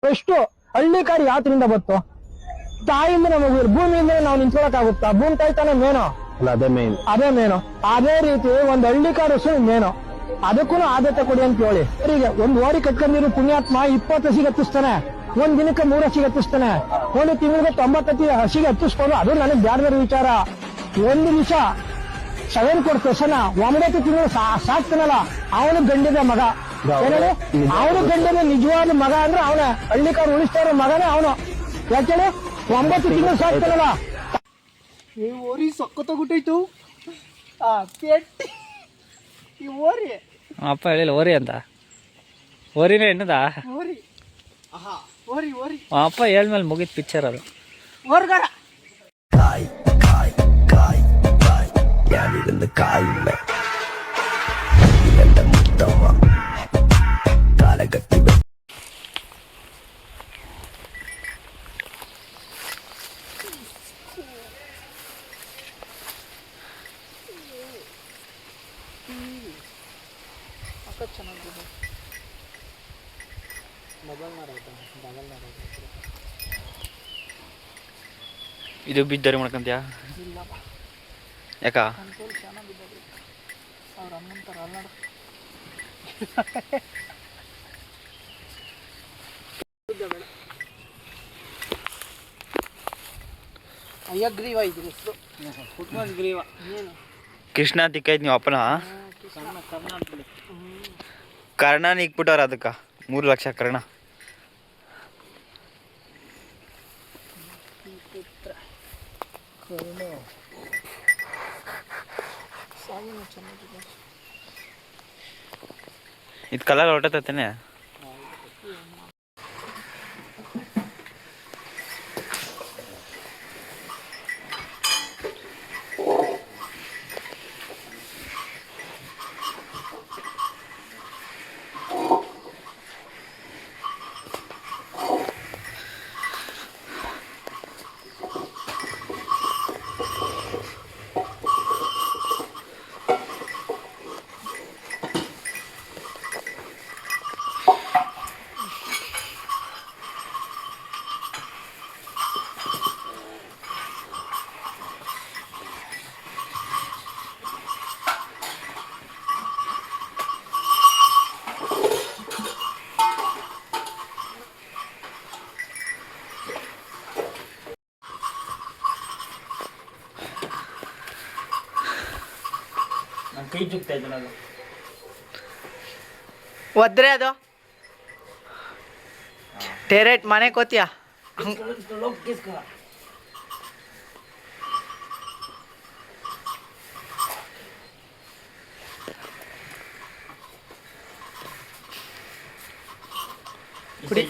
ಎಷ್ಟು ಹಳ್ಳಿಕಾರಿ ಯಾತ್ರಿಂದ ಬತ್ತು ತಾಯಿಯಿಂದ ನಮಗೆ ಭೂಮಿಯಿಂದ ನಾವು ನಿಂತ್ಕೊಳಕ್ಕಾಗುತ್ತಾ ಭೂಮಿ ತಾಯಿ ತಾನೇ ಮೇನು ಅದೇ ಮೇನ್ ಅದೇ ರೀತಿ ಒಂದು ಹಳ್ಳಿಕಾರು ಮೇನು ಅದಕ್ಕೂ ಆದ್ಯತೆ ಕೊಡಿ ಅಂತ ಹೇಳಿ ಅವರಿಗೆ ಒಂದು ಓರಿ ಕಟ್ಕೊಂಡಿರೋ ಪುಣ್ಯಾತ್ಮ 20 ಹಸಿಗೆ ಹತ್ತಿಸ್ತಾನೆ ಒಂದ್ ದಿನಕ್ಕೆ 3 ಹಸಿಗೆ ಹತ್ತಿಸ್ತಾನೆ ಒಂದು ತಿಂಗಳಿಗೆ 90 ಹಸಿಗೆ ಹತ್ತಿಸ್ಕೊಂಡು ಅದು ನನಗೆ ಬ್ಯಾಡ್ದರ ವಿಚಾರ ಒಂದು ನಿಮಿಷ 7 ಕೊಡ್ ಪೆಸನ 9 ತಿಂಗಳು ಸಾಕ್ತಾನಲ್ಲ ಅವನು ಗಂಡಿದ ಮಗ ಏನೇಳಿ ಅವನು ಗಂಡಿನ ನಿಜವಾದ ಮಗ ಅಂದ್ರೆ ಅವನ ಹಳ್ಳಿಕಾರು ಉಳಿಸ್ತಾ ಇರೋ ಮಗನೇ ಅವನು ಯಾಕೇಳಿ 9 ತಿಂಗಳು ಸಾಕ್ತಾನಲ್ಲ ಈ ಓರಿ ಸೊಕ್ಕತೋಗ್ಬಿಟ್ಟೈತು ಪೆಟ್ಟಿ ಈ ಓರಿ ಅಪ್ಪ ಹೇಳಿಲ್ಲ ಓರಿ ಅಂತ ಓರಿನೇ ಹೆಣ್ಣದ ಓರಿ ಓರಿ ಓರಿ ಅಪ್ಪ ಹೇಳ್ಮೇಲೆ ಮುಗಿತ್ ಪಿಕ್ಚರ್ ಅದು ಓರ್ಗಾರ ഞാനിരുന്ന് കായില്ല ഇതെന്റെ മുത്തമ്മ കാലകത്തി ಚೆನ್ನಾಗಿದೆ ಇದು ಬಿದ್ದರಿ ಮಾಡ್ಕೊಂತೀಯಾ ಇಲ್ಲಪ್ಪ ಯಾಕ ಅಂತೇಳಿ ಚೆನ್ನಾಗಿದ್ದಾವೆ ಅವ್ರ ಅಮ್ಮಂತಾರ ಅಲ್ಲಾಡ ಅಯ್ಯಗ್ರೀವ ಇದ್ರ ಹೆಸರು ಹುಟ್ಮನ್ ಗ್ರೀವ ಏನು ಕೃಷ್ಣ ತಿಕ್ಕೈತ್ ನೀವು ಅಪ್ಪನ ಕರ್ಣನ ಇಕ್ಬಿಟ್ಟವ್ರ ಅದಕ್ಕೆ 3 ಲಕ್ಷ ಕರ್ಣ ಇದು ಕಲರ್ ಹೊರಟತ್ತೇನೆ ಕೈ ಚುಕ್ತಾ ಇದ್ದಾನೆ ಅದು ಒದ್ರೆ ಅದು ಟೆರೇಟ್ ಮನೆ ಕೋತಿಯ ಕುಡಿ